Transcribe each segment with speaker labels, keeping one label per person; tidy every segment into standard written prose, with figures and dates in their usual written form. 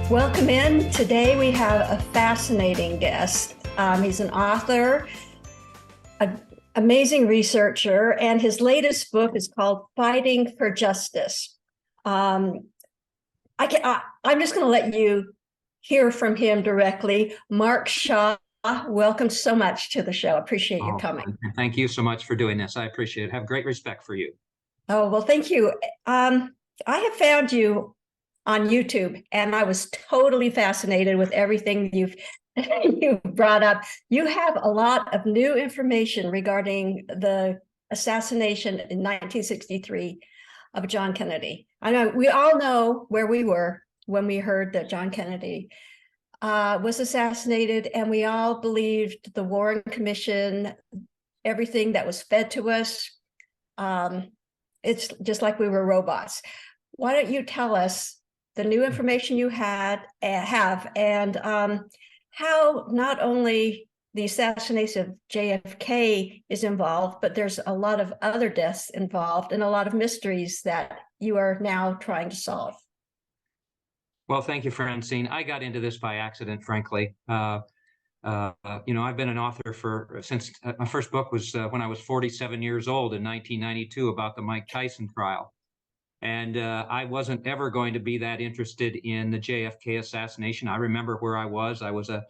Speaker 1: Welcome in. Today we have a fascinating guest. He's an author, an amazing researcher, and his latest book is called Fighting for Justice. I'm just going to let you hear from him directly. Mark Shaw, welcome so much to the show. Appreciate you coming.
Speaker 2: Thank you so much for doing this. I appreciate it. Have great respect for you.
Speaker 1: Oh, well, thank you. I have found you on YouTube, and I was totally fascinated with everything you've you brought up. You have a lot of new information regarding the assassination in 1963 of John Kennedy. I know we all know where we were when we heard that John Kennedy was assassinated, and we all believed the Warren Commission, everything that was fed to us. It's just like we were robots. Why don't you tell us the new information you have, and how not only the assassination of JFK is involved, but there's a lot of other deaths involved and a lot of mysteries that you are now trying to solve.
Speaker 2: Well, thank you, Francine. I got into this by accident, frankly. I've been an author since my first book was when I was 47 years old in 1992 about the Mike Tyson trial. And I wasn't ever going to be that interested in the JFK assassination. I remember where I was. I was a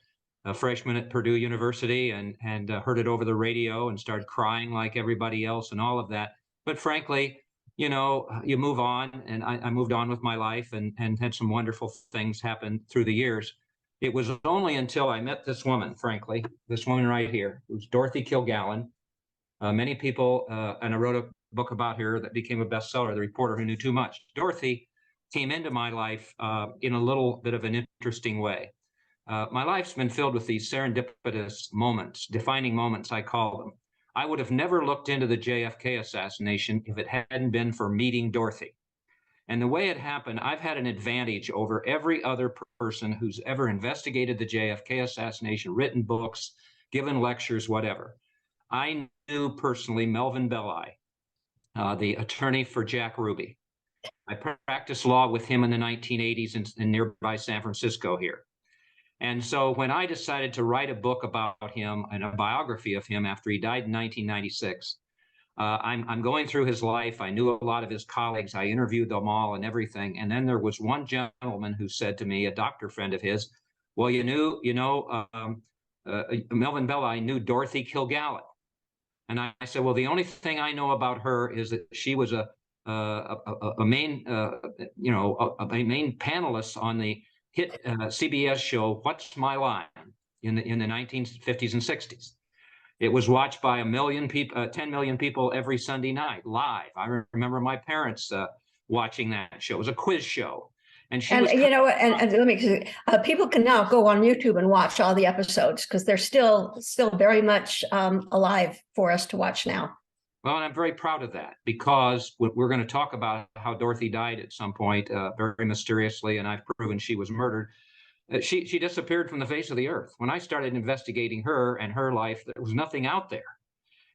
Speaker 2: freshman at Purdue University and heard it over the radio and started crying like everybody else and all of that. But frankly, you move on, and I moved on with my life and had some wonderful things happen through the years. It was only until I met this woman, frankly, this woman right here, who's Dorothy Kilgallen. Many people, and I wrote a book about her that became a bestseller, The Reporter Who Knew Too Much. Dorothy came into my life in a little bit of an interesting way. My life's been filled with these serendipitous moments, defining moments, I call them. I would have never looked into the JFK assassination if it hadn't been for meeting Dorothy. And the way it happened, I've had an advantage over every other person who's ever investigated the JFK assassination, written books, given lectures, whatever. I knew personally Melvin Belli, the attorney for Jack Ruby. I practiced law with him in the 1980s in nearby San Francisco here. And so when I decided to write a book about him and a biography of him after he died in 1996, I'm going through his life. I knew a lot of his colleagues. I interviewed them all and everything. And then there was one gentleman who said to me, a doctor friend of his, well, Melvin Belli knew Dorothy Kilgallen. And I said, well, the only thing I know about her is that she was a main panelist on the hit CBS show What's My Line in the 1950s and 60s. It was watched by 10 million people every Sunday night live. I remember my parents watching that show. It was a quiz show. And let me. People can now go on YouTube and watch all the episodes because they're still very much alive for us to watch now. Well, and I'm very proud of that because we're going to talk about how Dorothy died at some point very mysteriously, and I've proven she was murdered. She disappeared from the face of the earth. When I started investigating her and her life, there was nothing out there.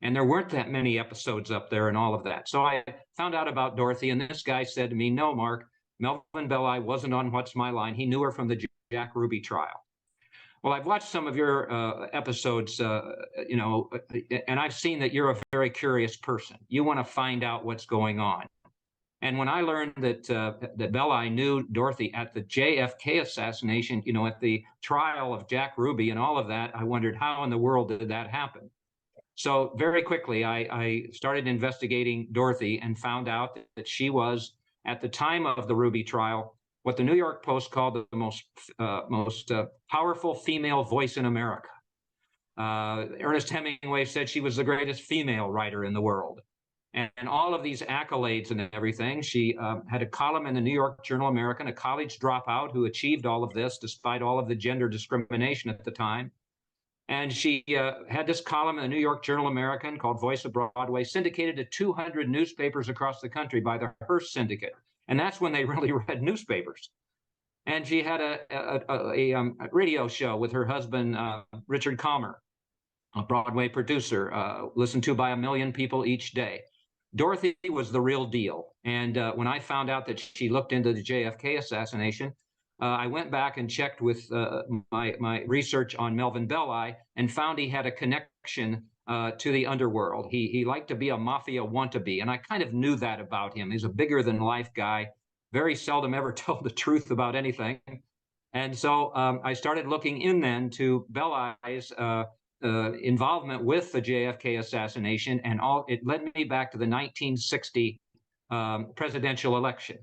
Speaker 2: And there weren't that many episodes up there and all of that. So I found out about Dorothy, and this guy said to me, no, Mark, Melvin Belli wasn't on What's My Line. He knew her from the Jack Ruby trial. Well, I've watched some of your episodes, and I've seen that you're a very curious person. You want to find out what's going on. And when I learned that Belli knew Dorothy at the JFK assassination, at the trial of Jack Ruby and all of that, I wondered how in the world did that happen? So very quickly, I started investigating Dorothy and found out that she was, at the time of the Ruby trial, what the New York Post called the most powerful female voice in America. Ernest Hemingway said she was the greatest female writer in the world. And all of these accolades and everything. She had a column in the New York Journal American, a college dropout who achieved all of this despite all of the gender discrimination at the time. And she had this column in the New York Journal American called Voice of Broadway, syndicated to 200 newspapers across the country by the Hearst Syndicate. And that's when they really read newspapers. And she had a radio show with her husband, Richard Calmer, a Broadway producer, listened to by 1 million people each day. Dorothy was the real deal. And when I found out that she looked into the JFK assassination, I went back and checked with my research on Melvin Belli and found he had a connection to the underworld. He liked to be a mafia wannabe, and I kind of knew that about him. He's a bigger than life guy, very seldom ever told the truth about anything. And so I started looking in then to Belli's involvement with the JFK assassination, and it led me back to the 1960 presidential election.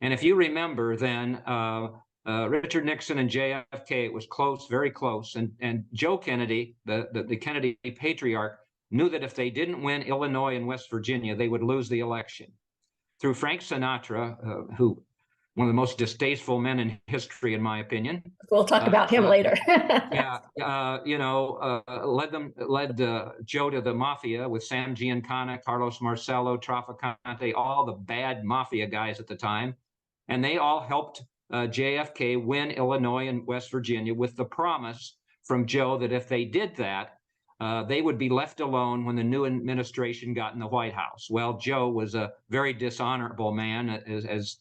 Speaker 2: And if you remember then, Richard Nixon and JFK, it was close, very close. And Joe Kennedy, the Kennedy patriarch, knew that if they didn't win Illinois and West Virginia, they would lose the election. Through Frank Sinatra, who one of the most distasteful men in history, in my opinion.
Speaker 1: We'll talk about him later.
Speaker 2: Yeah, led Joe to the mafia with Sam Giancana, Carlos Marcello, Trafficante, all the bad mafia guys at the time. And they all helped JFK win Illinois and West Virginia with the promise from Joe that if they did that, they would be left alone when the new administration got in the White House. Well, Joe was a very dishonorable man, as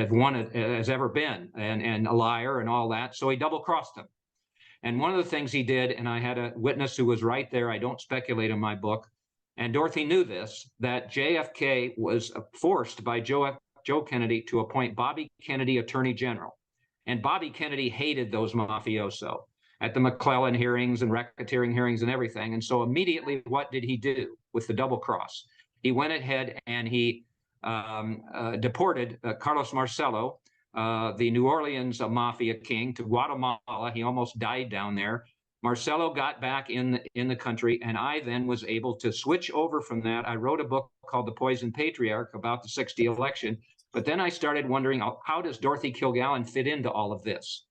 Speaker 2: one has ever been, and a liar and all that. So he double-crossed them. And one of the things he did, and I had a witness who was right there, I don't speculate in my book, and Dorothy knew this, that JFK was forced by Joe Kennedy to appoint Bobby Kennedy Attorney General. And Bobby Kennedy hated those mafioso at the McClellan hearings and racketeering hearings and everything. And so immediately, what did he do with the double cross? He went ahead and he deported Carlos Marcello, the New Orleans mafia king, to Guatemala. He almost died down there. Marcello got back in the country, and I then was able to switch over from that. I wrote a book called The Poisoned Patriarch about the 60 election, but then I started wondering, how does Dorothy Kilgallen fit into all of this?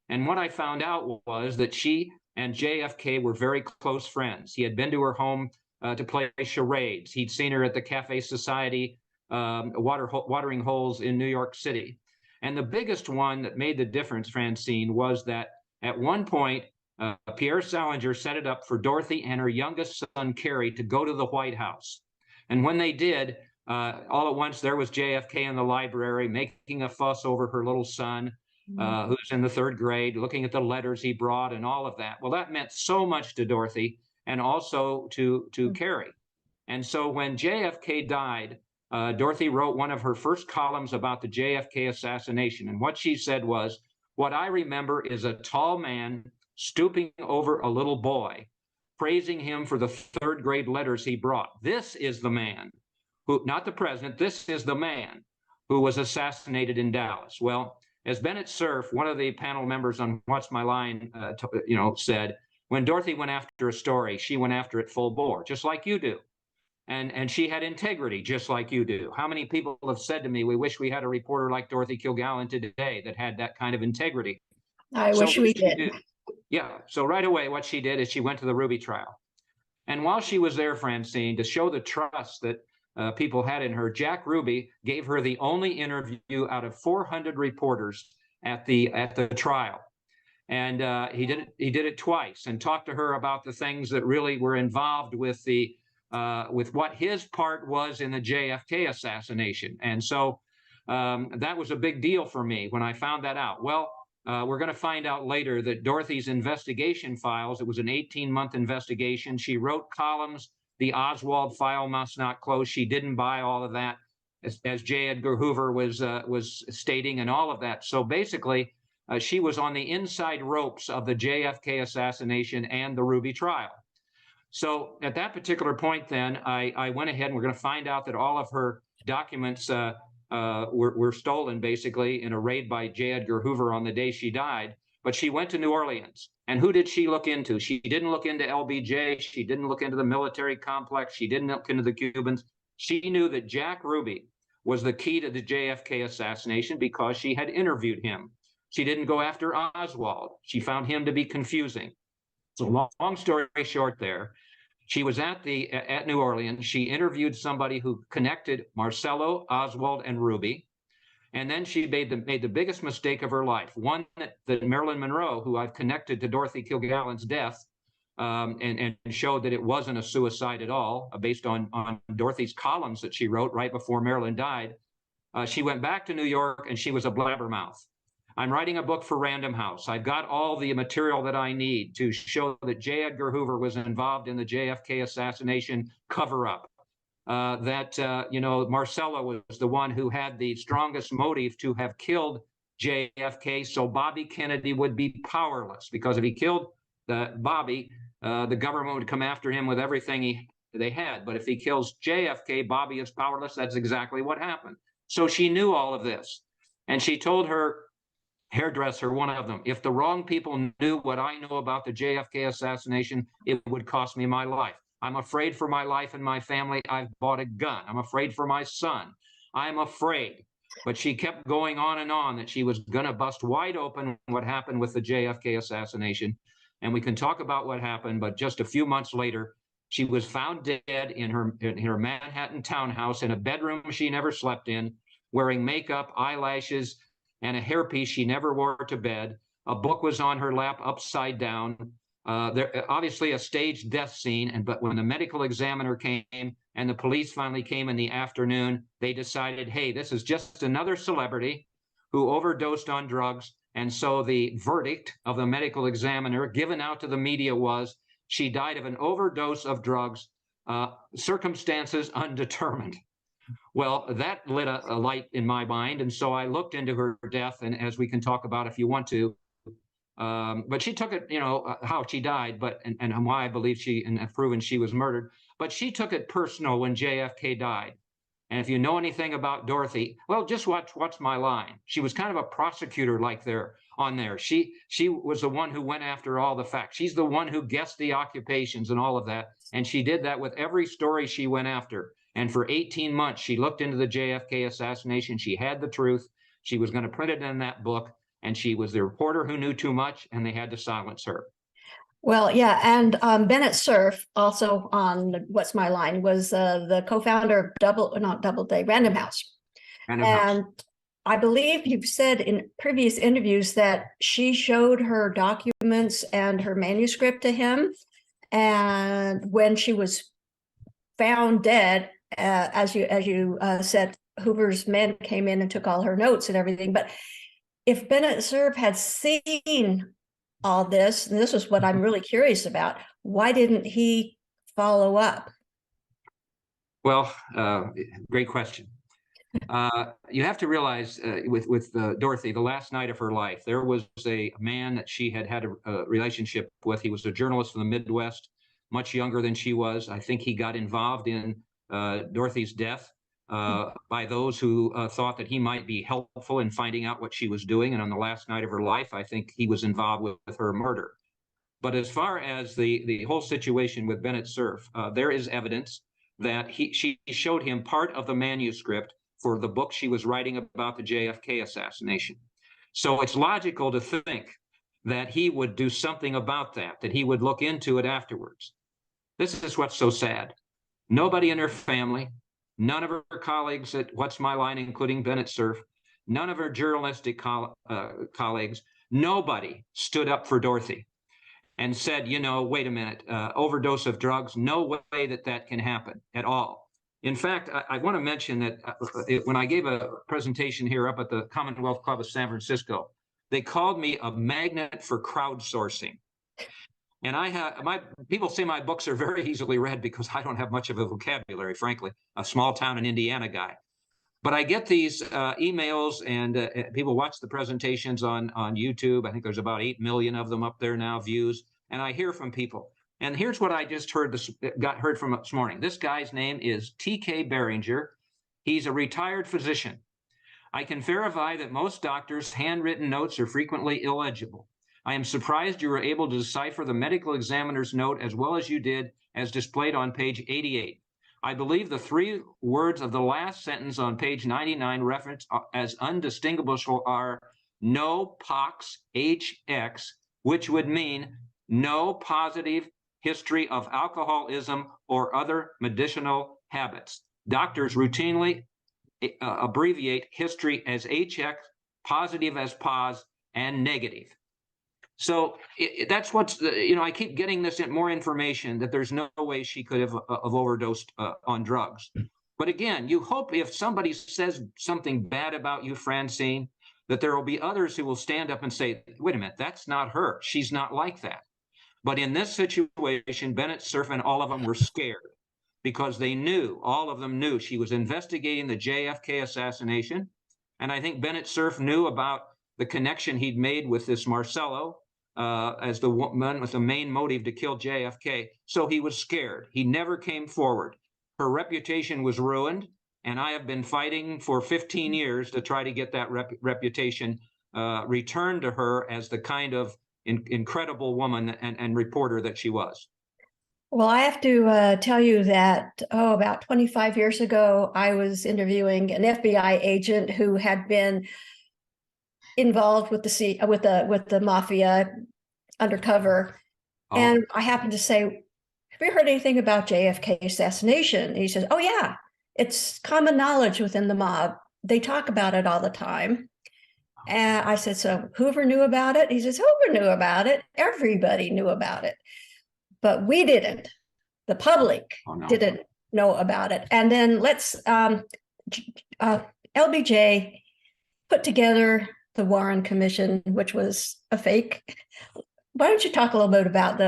Speaker 2: And what I found out was that she and JFK were very close friends. He had been to her home to play charades. He'd seen her at the Cafe Society watering holes in New York City. And the biggest one that made the difference, Francine, was that at one point, Pierre Salinger set it up for Dorothy and her youngest son, Kerry, to go to the White House. And when they did, all at once, there was JFK in the library making a fuss over her little son, who's in the 3rd grade, looking at the letters he brought and all of that. Well, that meant so much to Dorothy and also to Kerry. And so when JFK died, Dorothy wrote one of her first columns about the JFK assassination. And what she said was, "What I remember is a tall man stooping over a little boy, praising him for the 3rd grade letters he brought. This is the man who, not the president, this is the man who was assassinated in Dallas." Well, as Bennett Cerf, one of the panel members on What's My Line, said, when Dorothy went after a story, she went after it full bore, just like you do. And she had integrity, just like you do. How many people have said to me, we wish we had a reporter like Dorothy Kilgallen today that had that kind of integrity?
Speaker 1: I wish we did.
Speaker 2: Yeah. So right away, what she did is she went to the Ruby trial. And while she was there, Francine, to show the trust that people had in her, Jack Ruby gave her the only interview out of 400 reporters at the trial. And he did it twice and talked to her about the things that really were involved with with what his part was in the JFK assassination. And so that was a big deal for me when I found that out. Well, we're going to find out later that Dorothy's investigation files, it was an 18-month investigation. She wrote columns. The Oswald file must not close. She didn't buy all of that, as J. Edgar Hoover was stating, and all of that. So basically, she was on the inside ropes of the JFK assassination and the Ruby trial. So at that particular point, then I went ahead, and we're going to find out that all of her documents were stolen, basically, in a raid by J. Edgar Hoover on the day she died. But she went to New Orleans. And who did she look into? She didn't look into LBJ. She didn't look into the military complex. She didn't look into the Cubans. She knew that Jack Ruby was the key to the JFK assassination because she had interviewed him. She didn't go after Oswald. She found him to be confusing. So long story short there, she was at New Orleans. She interviewed somebody who connected Marcello, Oswald, and Ruby. And then she made the biggest mistake of her life, one that Marilyn Monroe, who I've connected to Dorothy Kilgallen's death, and showed that it wasn't a suicide at all, based on Dorothy's columns that she wrote right before Marilyn died. She went back to New York, and she was a blabbermouth. I'm writing a book for Random House. I've got all the material that I need to show that J. Edgar Hoover was involved in the JFK assassination cover-up. Marcella was the one who had the strongest motive to have killed JFK, so Bobby Kennedy would be powerless, because if he killed Bobby, the government would come after him with everything they had. But if he kills JFK, Bobby is powerless. That's exactly what happened. So she knew all of this, and she told her hairdresser, one of them, if the wrong people knew what I know about the JFK assassination, it would cost me my life. I'm afraid for my life and my family. I've bought a gun. I'm afraid for my son. I'm afraid. But she kept going on and on that she was going to bust wide open what happened with the JFK assassination. And we can talk about what happened, but just a few months later, she was found dead in her Manhattan townhouse in a bedroom she never slept in, wearing makeup, eyelashes, and a hairpiece she never wore to bed. A book was on her lap upside down. There obviously a staged death scene, but when the medical examiner came and the police finally came in the afternoon, they decided, hey, this is just another celebrity who overdosed on drugs. And so the verdict of the medical examiner given out to the media was she died of an overdose of drugs, circumstances undetermined. Well, that lit a light in my mind, and so I looked into her death, and as we can talk about if you want to, but she took it, how she died, and why I believe and have proven she was murdered. But she took it personal when JFK died. And if you know anything about Dorothy, well, just watch My Line. She was kind of a prosecutor like there. She was the one who went after all the facts. She's the one who guessed the occupations and all of that. And she did that with every story she went after. And for 18 months, she looked into the JFK assassination. She had the truth. She was going to print it in that book. And she was the reporter who knew too much, and they had to silence her.
Speaker 1: Well, yeah, and Bennett Cerf, also on What's My Line, was the co-founder of Random House. And I believe you've said in previous interviews that she showed her documents and her manuscript to him. And when she was found dead, as you said, Hoover's men came in and took all her notes and everything. But if Bennett Cerf had seen all this, and this is what I'm really curious about, why didn't he follow up?
Speaker 2: Well, great question. You have to realize with Dorothy, the last night of her life, there was a man that she had a relationship with. He was a journalist from the Midwest, much younger than she was. I think he got involved in Dorothy's death by those who thought that he might be helpful in finding out what she was doing. And on the last night of her life, I think he was involved with her murder. But as far as the whole situation with Bennett Cerf, there is evidence that she showed him part of the manuscript for the book she was writing about the JFK assassination. So it's logical to think that he would do something about that he would look into it afterwards. This is what's so sad. Nobody in her family, none of her colleagues at What's My Line, including Bennett Cerf, none of her journalistic colleagues, nobody stood up for Dorothy and said, wait a minute, overdose of drugs, no way that can happen at all. In fact, I want to mention that when I gave a presentation here up at the Commonwealth Club of San Francisco, they called me a magnet for crowdsourcing. And people say my books are very easily read because I don't have much of a vocabulary, frankly, a small town in Indiana guy. But I get these emails, and people watch the presentations on YouTube. I think there's about 8 million of them up there now, views. And I hear from people. And here's what I just heard from this morning. This guy's name is T.K. Behringer. He's a retired physician. I can verify that most doctors' handwritten notes are frequently illegible. I am surprised you were able to decipher the medical examiner's note as well as you did, as displayed on page 88. I believe the 3 words of the last sentence on page 99 referenced as undistinguishable are no pox HX, which would mean no positive history of alcoholism or other medicinal habits. Doctors routinely abbreviate history as HX, positive as POS, and negative. So that's what's, I keep getting more information that there's no way she could have overdosed on drugs. But again, you hope if somebody says something bad about you, Francine, that there will be others who will stand up and say, wait a minute, that's not her. She's not like that. But in this situation, Bennett Cerf and all of them were scared because they knew, all of them knew, she was investigating the JFK assassination. And I think Bennett Cerf knew about the connection he'd made with this Marcello as the man with the main motive to kill JFK. So he was scared. He never came forward. Her reputation was ruined. And I have been fighting for 15 years to try to get that reputation returned to her as the kind of incredible woman and reporter that she was.
Speaker 1: Well, I have to tell you that, about 25 years ago, I was interviewing an FBI agent who had been involved with the mafia undercover.
Speaker 2: Oh.
Speaker 1: And I happened to say, have you heard anything about JFK assassination? And he says, oh, yeah, it's common knowledge within the mob. They talk about it all the time. And I said, so Hoover knew about it? He says, Hoover knew about it. Everybody knew about it. But we didn't. The public didn't know about it. And then LBJ put together the Warren Commission, which was a fake. Why don't you talk a little bit about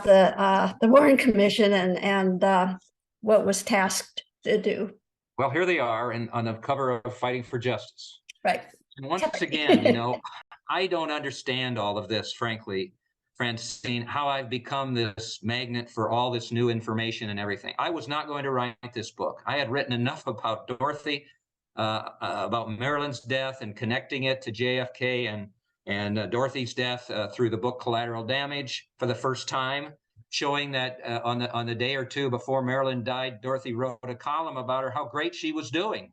Speaker 1: the Warren Commission and what was tasked to do?
Speaker 2: Well, here they are on the cover of Fighting for Justice.
Speaker 1: Right.
Speaker 2: And once again, I don't understand all of this, frankly, Francine, how I've become this magnet for all this new information and everything. I was not going to write this book. I had written enough about Dorothy, about Marilyn's death and connecting it to JFK and Dorothy's death through the book Collateral Damage for the first time, showing that on the day or two before Marilyn died, Dorothy wrote a column about her, how great she was doing.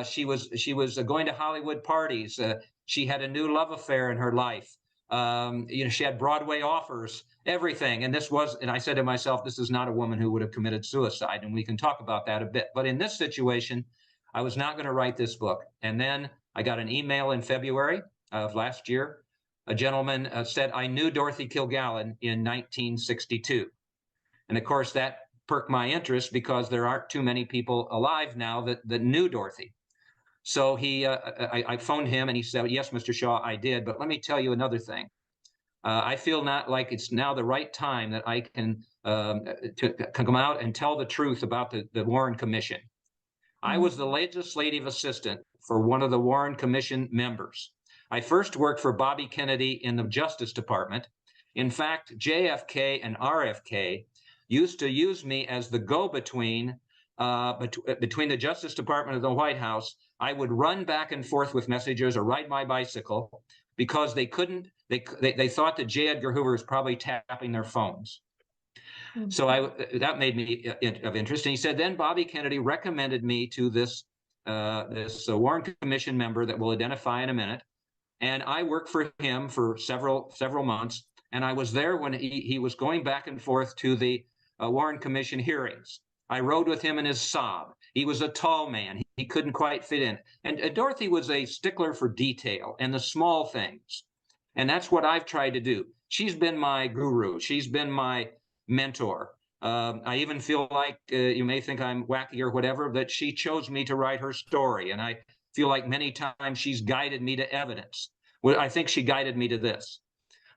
Speaker 2: She was going to Hollywood parties. She had a new love affair in her life. She had Broadway offers, everything. And I said to myself, this is not a woman who would have committed suicide. And we can talk about that a bit. But in this situation, I was not going to write this book. And then I got an email in February of last year. A gentleman said, I knew Dorothy Kilgallen in 1962. And of course, that perked my interest because there aren't too many people alive now that knew Dorothy. So I phoned him and he said, yes, Mr. Shaw, I did. But let me tell you another thing. I feel not like it's now the right time that I can come out and tell the truth about the Warren Commission. I was the legislative assistant for one of the Warren Commission members. I first worked for Bobby Kennedy in the Justice Department. In fact, JFK and RFK used to use me as the go-between between the Justice Department and the White House. I would run back and forth with messages or ride my bicycle because they thought that J. Edgar Hoover was probably tapping their phones. Mm-hmm. So that made me of interest. And he said, then Bobby Kennedy recommended me to this Warren Commission member that we'll identify in a minute. And I worked for him for several months. And I was there when he was going back and forth to the Warren Commission hearings. I rode with him in his Saab. He was a tall man. He couldn't quite fit in. And Dorothy was a stickler for detail and the small things. And that's what I've tried to do. She's been my guru. She's been my mentor. I even feel like you may think I'm wacky or whatever, that she chose me to write her story. And I feel like many times she's guided me to evidence. Well, I think she guided me to this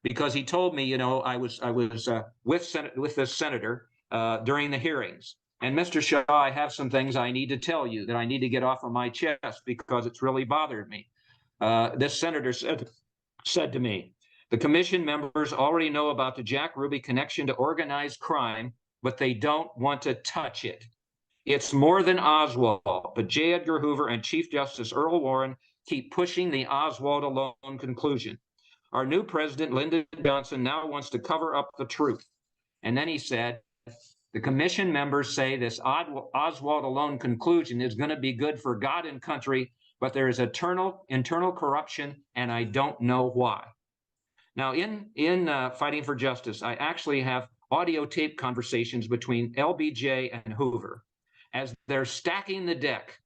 Speaker 2: because he told me, I was with this senator during the hearings. And Mr. Shaw, I have some things I need to tell you that I need to get off of my chest because it's really bothered me. This senator said to me, the commission members already know about the Jack Ruby connection to organized crime, but they don't want to touch it. It's more than Oswald, but J. Edgar Hoover and Chief Justice Earl Warren keep pushing the Oswald alone conclusion. Our new president, Lyndon Johnson, now wants to cover up the truth. And then he said, the commission members say this Oswald alone conclusion is going to be good for God and country, but there is internal corruption, and I don't know why. Now, in Fighting for Justice, I actually have audio tape conversations between LBJ and Hoover as they're stacking the deck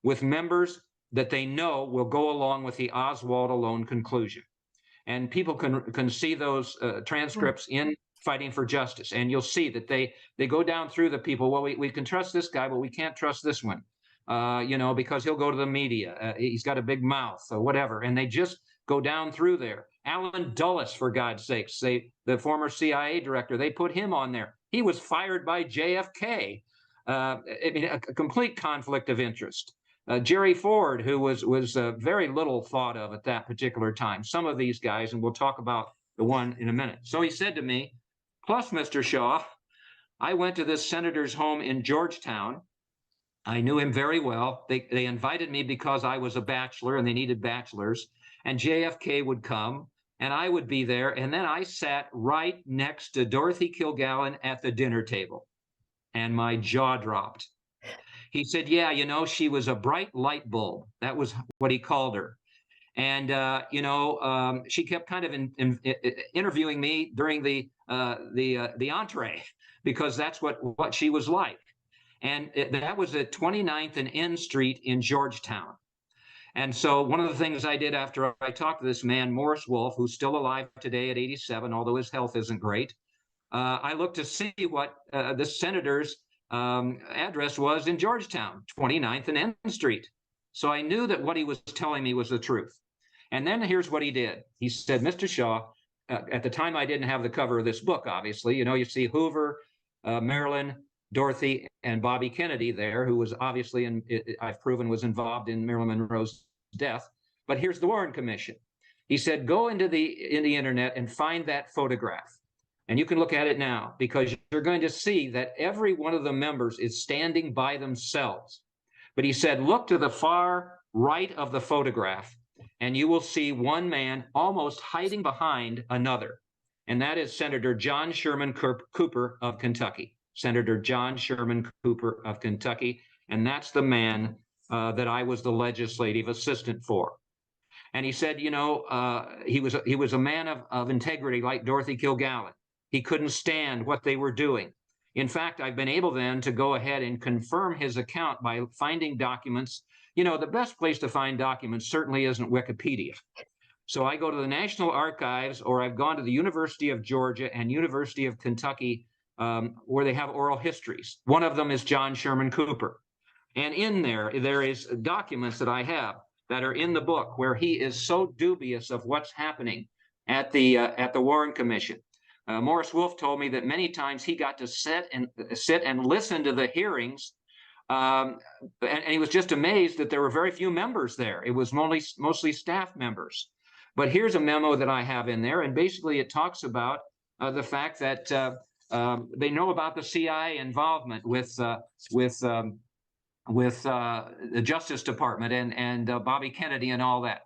Speaker 2: with members that they know will go along with the Oswald alone conclusion. And people can see those transcripts in Fighting for Justice, and you'll see that they go down through the people. Well, we can trust this guy, but we can't trust this one. because he'll go to the media. He's got a big mouth or whatever. And they just go down through there. Alan Dulles, for God's sakes, the former CIA director, they put him on there. He was fired by JFK. A complete conflict of interest. Jerry Ford, who was very little thought of at that particular time. Some of these guys, and we'll talk about the one in a minute. So he said to me, plus, Mr. Shaw, I went to this senator's home in Georgetown. I knew him very well. They invited me because I was a bachelor and they needed bachelors. And JFK would come and I would be there. And then I sat right next to Dorothy Kilgallen at the dinner table. And my jaw dropped. He said, yeah, she was a bright light bulb. That was what he called her. And, she kept kind of interviewing me during the entree, because that's what she was like. And that was at 29th and N Street in Georgetown. And so one of the things I did after I talked to this man, Morris Wolf, who's still alive today at 87, although his health isn't great, I looked to see what the senator's address was in Georgetown, 29th and N Street. So I knew that what he was telling me was the truth. And then here's what he did. He said, Mr. Shaw, at the time I didn't have the cover of this book, obviously. You see Hoover, Marilyn, Dorothy, and Bobby Kennedy there, who was obviously, I've proven, was involved in Marilyn Monroe's death. But here's the Warren Commission. He said, go into the internet and find that photograph. And you can look at it now, because you're going to see that every one of the members is standing by themselves. But he said, look to the far right of the photograph, and you will see one man almost hiding behind another. And that is Senator John Sherman Cooper of Kentucky. Senator John Sherman Cooper of Kentucky. And that's the man that I was the legislative assistant for. And he said, he was a man of integrity, like Dorothy Kilgallen. He couldn't stand what they were doing. In fact, I've been able then to go ahead and confirm his account by finding documents. The best place to find documents certainly isn't Wikipedia. So I go to the National Archives, or I've gone to the University of Georgia and University of Kentucky, where they have oral histories. One of them is John Sherman Cooper. And in there is documents that I have that are in the book where he is so dubious of what's happening at the Warren Commission. Morris Wolf told me that many times he got to sit and listen to the hearings, and he was just amazed that there were very few members there. It was mostly staff members. But here's a memo that I have in there, and basically it talks about the fact that they know about the CIA involvement with the Justice Department and Bobby Kennedy and all that.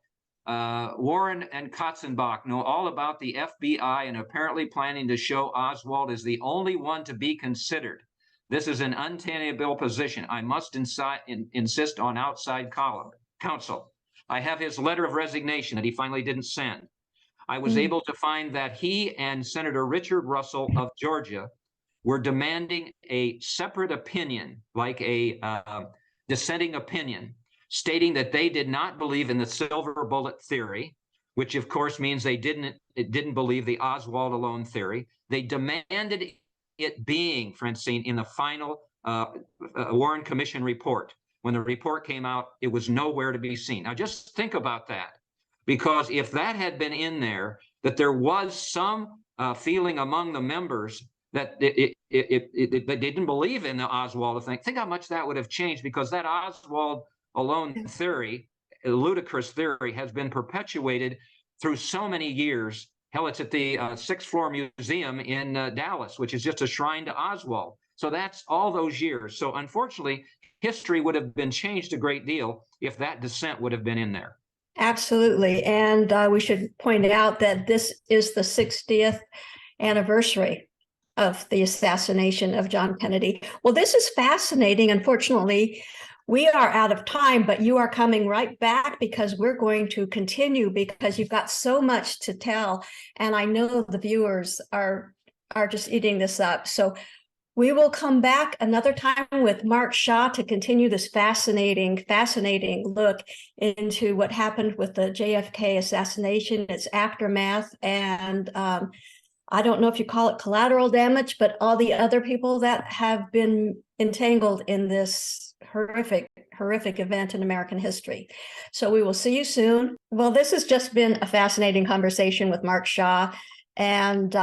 Speaker 2: Warren and Katzenbach know all about the FBI and apparently planning to show Oswald as the only one to be considered. This is an untenable position. I must insist on outside counsel. I have his letter of resignation that he finally didn't send. I was able to find that he and Senator Richard Russell of Georgia were demanding a separate opinion, like a dissenting opinion, stating that they did not believe in the silver bullet theory, which of course means they didn't believe the Oswald alone theory. They demanded it being, Francine, in the final Warren Commission report. When the report came out, it was nowhere to be seen. Now just think about that, because if that had been in there, that there was some feeling among the members that they didn't believe in the Oswald thing. Think how much that would have changed, because that Oswald alone theory, a ludicrous theory, has been perpetuated through so many years. Hell, it's at the sixth floor museum in Dallas, which is just a shrine to Oswald. So that's all those years. So unfortunately, history would have been changed a great deal if that dissent would have been in there.
Speaker 1: Absolutely. And we should point out that this is the 60th anniversary of the assassination of John Kennedy. Well, this is fascinating. Unfortunately, we are out of time, but you are coming right back, because we're going to continue, because you've got so much to tell. And I know the viewers are just eating this up. So we will come back another time with Mark Shaw to continue this fascinating look into what happened with the JFK assassination, its aftermath, and I don't know if you call it collateral damage, but all the other people that have been entangled in this horrific event in American history. So we will see you soon. Well, this has just been a fascinating conversation with Mark Shaw, and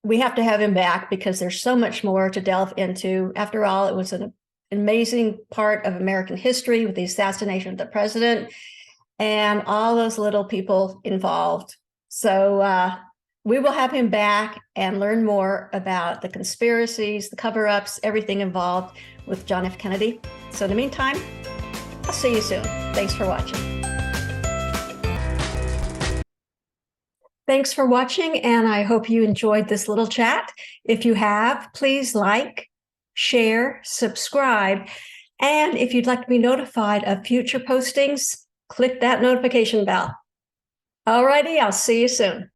Speaker 1: we have to have him back because there's so much more to delve into. After all, it was an amazing part of American history with the assassination of the president and all those little people involved. So we will have him back and learn more about the conspiracies, the cover-ups, everything involved with John F. Kennedy. So in the meantime, I'll see you soon. Thanks for watching. Thanks for watching, and I hope you enjoyed this little chat. If you have, please like, share, subscribe, and if you'd like to be notified of future postings, click that notification bell. All righty, I'll see you soon.